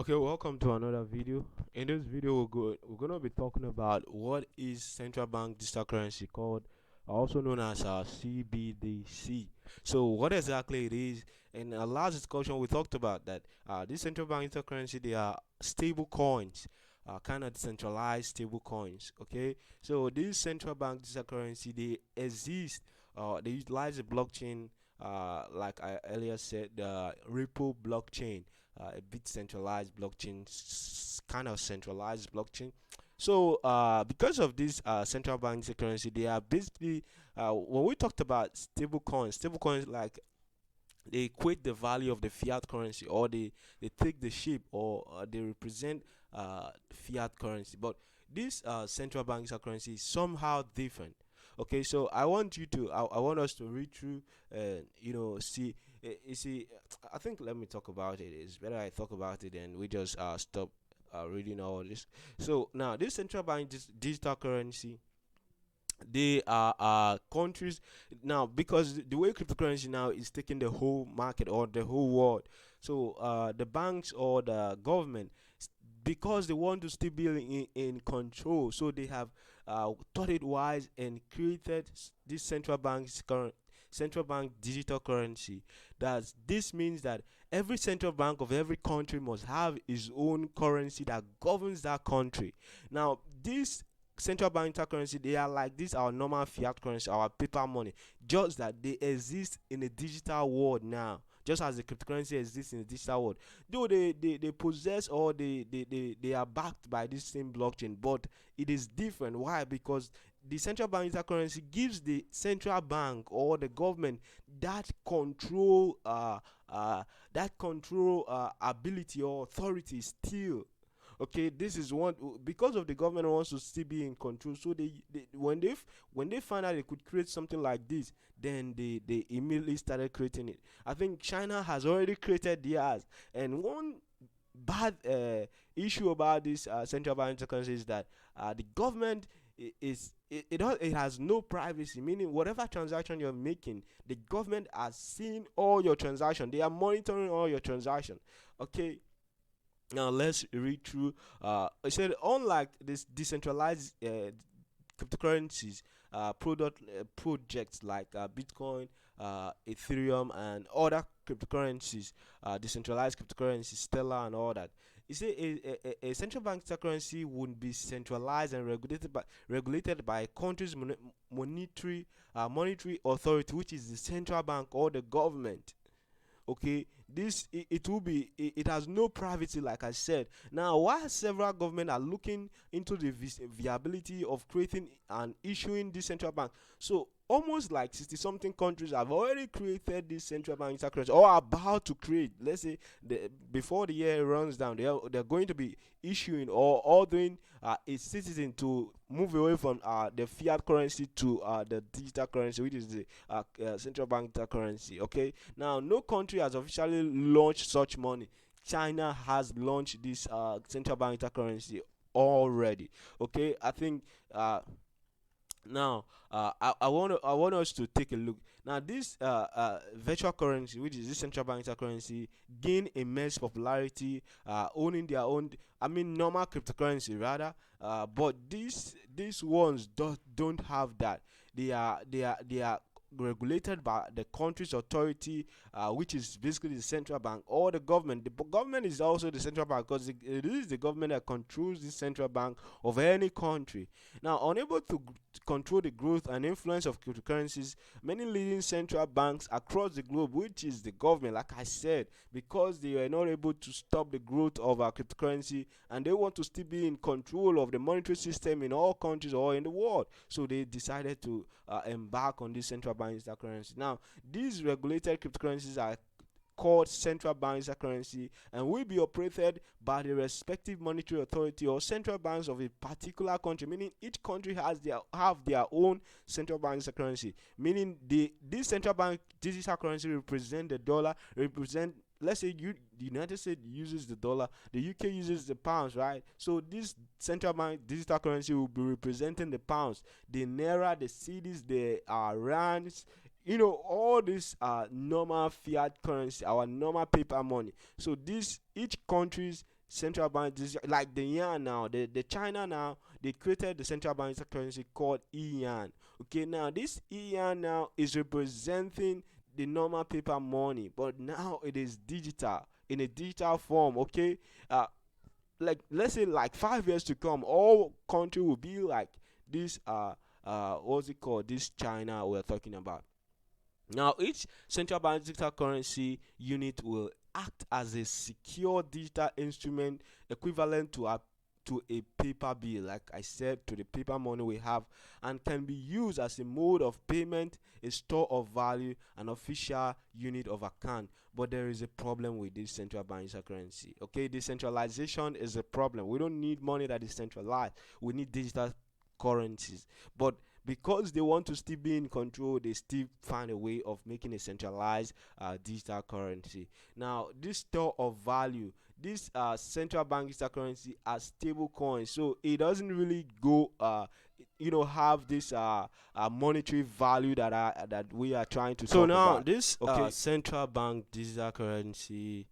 Okay, welcome to another video. In this video, we're gonna be talking about what is central bank digital currency called, also known as CBDC. So, what exactly it is? In a last discussion, we talked about that these central bank digital currency they are stable coins, kind of decentralized stable coins. Okay, so these central bank digital currency they exist. They utilize the blockchain. Like I earlier said, the Ripple blockchain, a bit centralized blockchain, kind of centralized blockchain. So, because of this central bank currency, they are basically when we talked about stable coins like they equate the value of the fiat currency, or they take the shape, or they represent fiat currency. But this central bank currency is somehow different. Okay, so I want us to read through and see. You see, I think let me talk about it. It's better I talk about it and we just stop reading all this. So now this central bank digital currency, they are countries now, because the way cryptocurrency now is taking the whole market or the whole world. So the banks or the government, because they want to still be in control, so they have thought it wise and created this central bank digital currency. That this means that every central bank of every country must have its own currency that governs that country. Now this central bank currency, they are like this our normal fiat currency, our paper money, just that they exist in a digital world now, just as the cryptocurrency exists in the digital world. Though they possess, or they are backed by this same blockchain, but it is different. Why? Because the central bank currency gives the central bank or the government that control ability or authority still. Okay, this is one, because of the government wants to still be in control. So when they find out they could create something like this, then they immediately started creating it. I think China has already created theirs. And one bad issue about this central bank currency is that the government it has no privacy, meaning whatever transaction you're making, the government has seen all your transaction, they are monitoring all your transaction. Okay, now let's read through. It said unlike this decentralized cryptocurrencies, projects like Bitcoin, Ethereum, and other cryptocurrencies, decentralized cryptocurrencies, Stellar, and all that. You say a central bank currency would be centralized and regulated by a country's monetary authority, which is the central bank or the government. Okay, this it will be it has no privacy, like I said. Now while several governments are looking into the viability of creating and issuing this central bank, so almost like 60 something countries have already created this central bank currency, or are about to create. Let's say before the year runs down, they're going to be issuing or ordering its citizen to move away from the fiat currency to the digital currency, which is the central bank currency. Okay, now no country has officially launched such money. China has launched this central bank currency already. Okay, I think now I want us to take a look. Now this virtual currency, which is this central bank currency, gain immense popularity, owning their own, I mean normal cryptocurrency rather, but these ones don't have that. They are regulated by the country's authority, which is basically the central bank or the government. The government is also the central bank, because it is the government that controls the central bank of any country. Now, unable to control the growth and influence of cryptocurrencies, many leading central banks across the globe, which is the government, like I said, because they are not able to stop the growth of our cryptocurrency, and they want to still be in control of the monetary system in all countries or in the world. So they decided to embark on this central bank digital currency. Now, these regulated cryptocurrencies are called central bank currency and will be operated by the respective monetary authority or central banks of a particular country, meaning each country have their own central bank currency, meaning this central bank digital currency represent the dollar, represent, let's say the United States uses the dollar, the UK uses the pounds, right? So this central bank digital currency will be representing the pounds, the naira, the cedis, the rands, all these are normal fiat currency, our normal paper money. So this each countries central bank like the yuan now, the China now, they created the central bank currency called yuan. Okay, now this yuan now is representing the normal paper money, but now it is digital, in a digital form. Okay, uh like let's say like 5 years to come, all country will be like this what's it called, this China we're talking about. Now, each central bank digital currency unit will act as a secure digital instrument equivalent to a paper bill, like I said, to the paper money we have, and can be used as a mode of payment, a store of value, an official unit of account. But there is a problem with this central bank digital currency. Okay, decentralization is a problem. We don't need money that is centralized. We need digital currencies. But because they want to still be in control, they still find a way of making a centralized digital currency. Now, this store of value, this central bank digital currency are stable coins, so it doesn't really go have this monetary value that we are trying to so talk now about. This okay, central bank digital currency,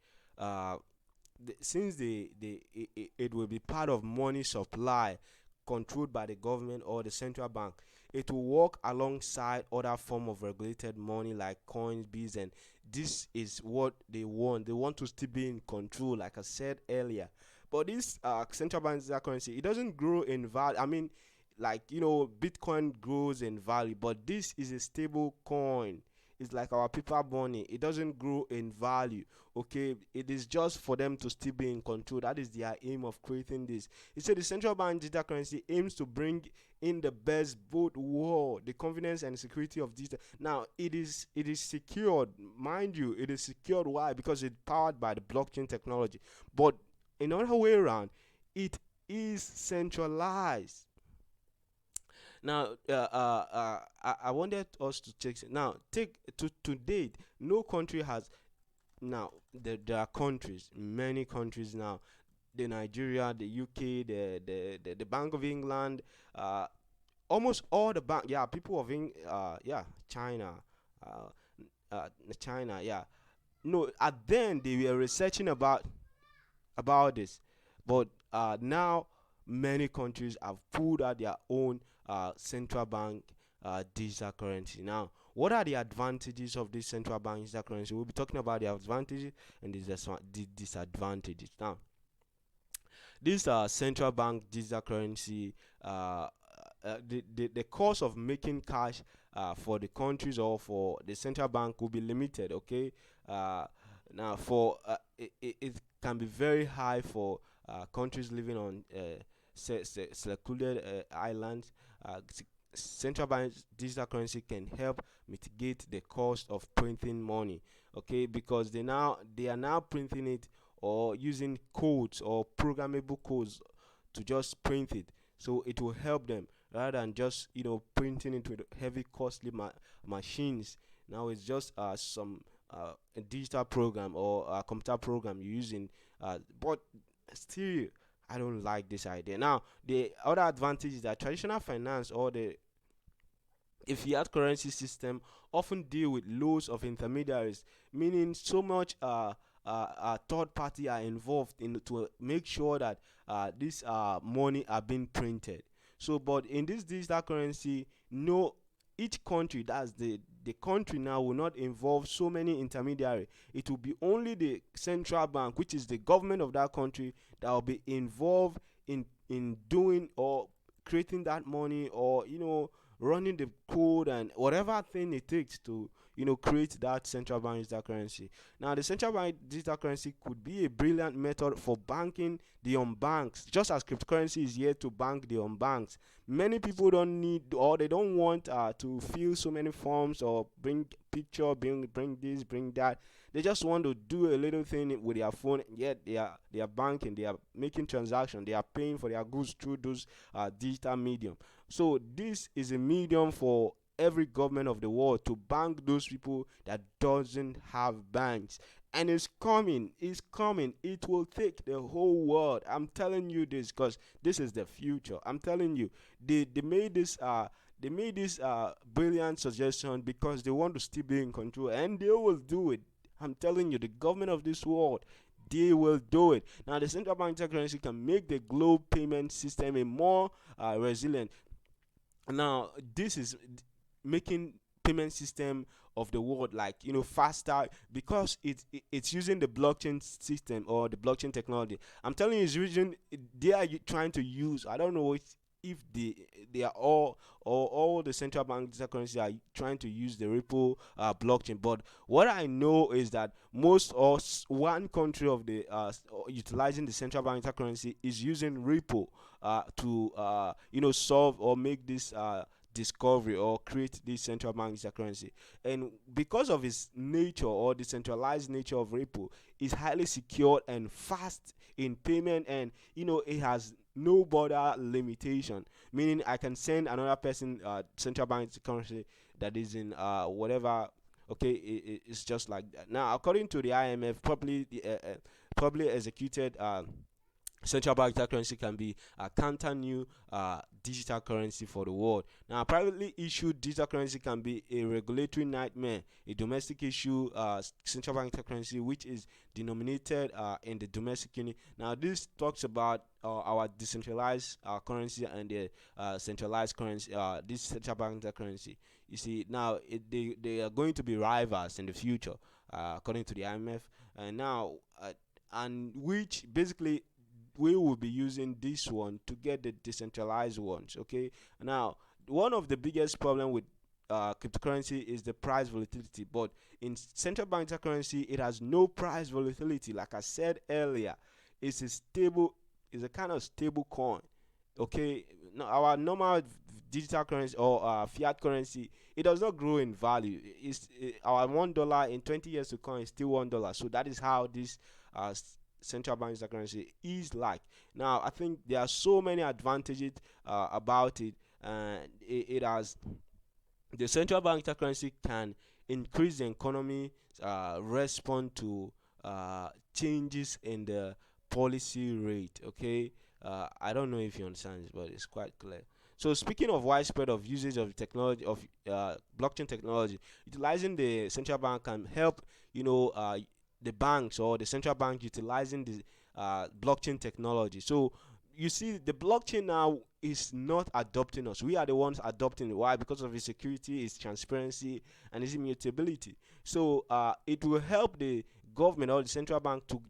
since it will be part of money supply controlled by the government or the central bank, it will work alongside other form of regulated money like coins, bills, and this is what they want. They want to still be in control, like I said earlier. But this central bank digital currency, it doesn't grow in value. I mean, like Bitcoin grows in value, but this is a stable coin. It's like our paper money. It doesn't grow in value. Okay, it is just for them to still be in control. That is their aim of creating this. He said the central bank digital currency aims to bring in the best both world, the confidence and security of digital. Now it is secured, mind you. It is secured. Why? Because it's powered by the blockchain technology. But in another way around, it is centralized. Now, I wanted us to check. Now, take to date, no country has. Now, there are countries, many countries now. The Nigeria, the UK, the Bank of England, almost all the bank. Yeah, people of China, uh, China. Yeah, no. At then they were researching about this, but now many countries have pulled out their own central bank digital currency. Now, what are the advantages of this central bank digital currency? We'll be talking about the advantages and the disadvantages. Now, this central bank digital currency, the cost of making cash for the countries or for the central bank will be limited. Okay, now for it can be very high for countries living on secluded islands. Central bank digital currency can help mitigate the cost of printing money. Okay, because they are now printing it or using codes or programmable codes to just print it, so it will help them rather than just printing it with heavy costly machines. Now it's just some a digital program or a computer program you're using, but still I don't like this idea. Now, the other advantage is that traditional finance or the a fiat currency system often deal with loads of intermediaries, meaning so much third party are involved in to make sure that this money are being printed. So, but in this digital currency, no, each country, that's the country now, will not involve so many intermediary. It will be only the central bank, which is the government of that country, that will be involved in doing or creating that money, or running the code and whatever thing it takes to create that central bank digital currency. Now, the central bank digital currency could be a brilliant method for banking the unbanks, just as cryptocurrency is here to bank the unbanks. Many people don't need or they don't want to fill so many forms or bring picture, bring this, bring that. They just want to do a little thing with their phone. Yet they are banking, they are making transactions, they are paying for their goods through those digital medium. So this is a medium for every government of the world to bank those people that doesn't have banks. And it's coming, it will take the whole world. I'm telling you this because this is the future. I'm telling you, they made this brilliant suggestion because they want to still be in control, and they will do it. I'm telling you, the government of this world, they will do it. Now, the central bank digital currency can make the globe payment system a more resilient. Now, this is making payment system of the world, like, faster, because it's using the blockchain system or the blockchain technology. I'm telling you, it's using, they are trying to use, I don't know if they are all the central bank digital currency are trying to use the Ripple blockchain. But what I know is that most, or one country of the utilizing the central bank digital currency is using Ripple to solve or make this discovery or create this central bank digital currency. And because of its nature, or the centralized nature of Ripple, is highly secure and fast in payment, and it has no border limitation, meaning I can send another person central bank currency that is in whatever. Okay, it's just like that. Now, according to the IMF, probably executed central bank digital currency can be a counter new digital currency for the world. Now, privately issued digital currency can be a regulatory nightmare. A domestic issue central bank digital currency, which is denominated in the domestic unit. Now, this talks about our decentralized currency and the centralized currency. This central bank digital currency. You see, now they are going to be rivals in the future, according to the IMF. And now, and which basically we will be using this one to get the decentralized ones. Okay, now, one of the biggest problem with cryptocurrency is the price volatility, but in central bank digital currency it has no price volatility. Like I said earlier, it's a stable, it's a kind of stable coin. Okay, now our normal digital currency or fiat currency, it does not grow in value. Our $1 in 20 years to come is still $1. So that is how this central bank digital currency is like. Now, I think there are so many advantages about it, and it has, the central bank digital currency can increase the economy, respond to changes in the policy rate. Okay, I don't know if you understand this, but it's quite clear. So, speaking of widespread of usage of technology of blockchain technology, utilizing the central bank can help, the banks or the central bank utilizing the blockchain technology. So, you see, the blockchain now is not adopting us. We are the ones adopting it. Why? Because of its security, its transparency, and its immutability. So, it will help the government or the central bank to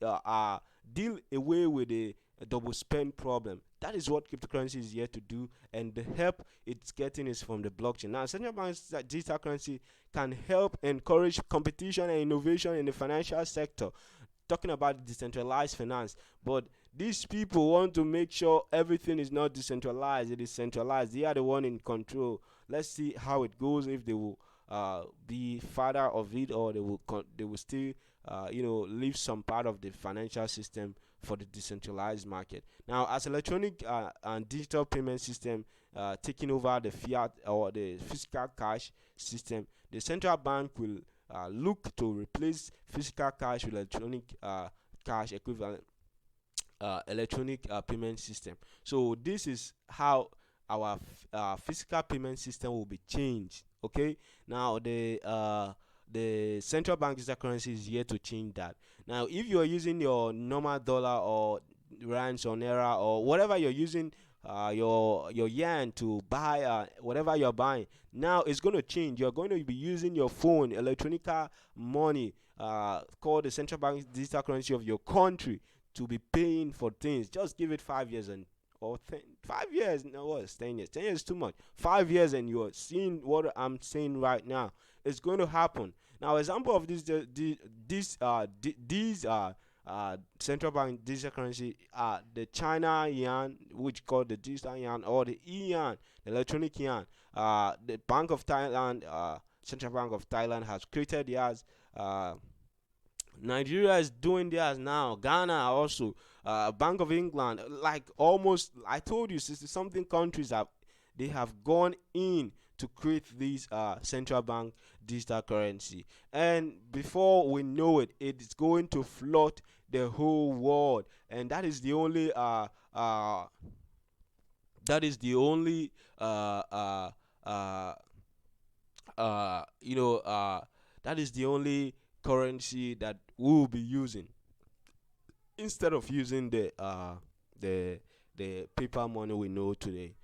uh, uh, deal away with the double spend problem. That is what cryptocurrency is here to do, and the help it's getting is from the blockchain. Now, central banks digital currency can help encourage competition and innovation in the financial sector, talking about decentralized finance. But these people want to make sure everything is not decentralized, it is centralized. They are the one in control. Let's see how it goes, if they will be father of it, or they will still leave some part of the financial system for the decentralized market. Now, as electronic and digital payment system taking over the fiat or the physical cash system, the central bank will look to replace physical cash with electronic cash equivalent electronic payment system. So this is how our physical payment system will be changed. Okay, now the central bank digital currency is here to change that. Now, if you are using your normal dollar or rands or naira or whatever you're using, your yen to buy whatever you're buying, now it's going to change. You're going to be using your phone, electronic money, called the central bank digital currency of your country, to be paying for things. Just give it 5 years, and 5 years, no, what's 10 years? 10 years is too much. 5 years, and you're seeing what I'm saying right now. It's going to happen. Now, example of this, these central bank digital currency, the China yuan, which called the digital yuan, or the yuan, the electronic yuan. The Bank of Thailand, Central Bank of Thailand has created theirs. Nigeria is doing theirs now. Ghana also. Bank of England, like almost, I told you, 60 something countries have, they have gone in to create this central bank digital currency, and before we know it, it's going to flood the whole world, and that is the only that is the only uh, you know uh, that is the only currency that we will be using. instead of using the the paper money we know today,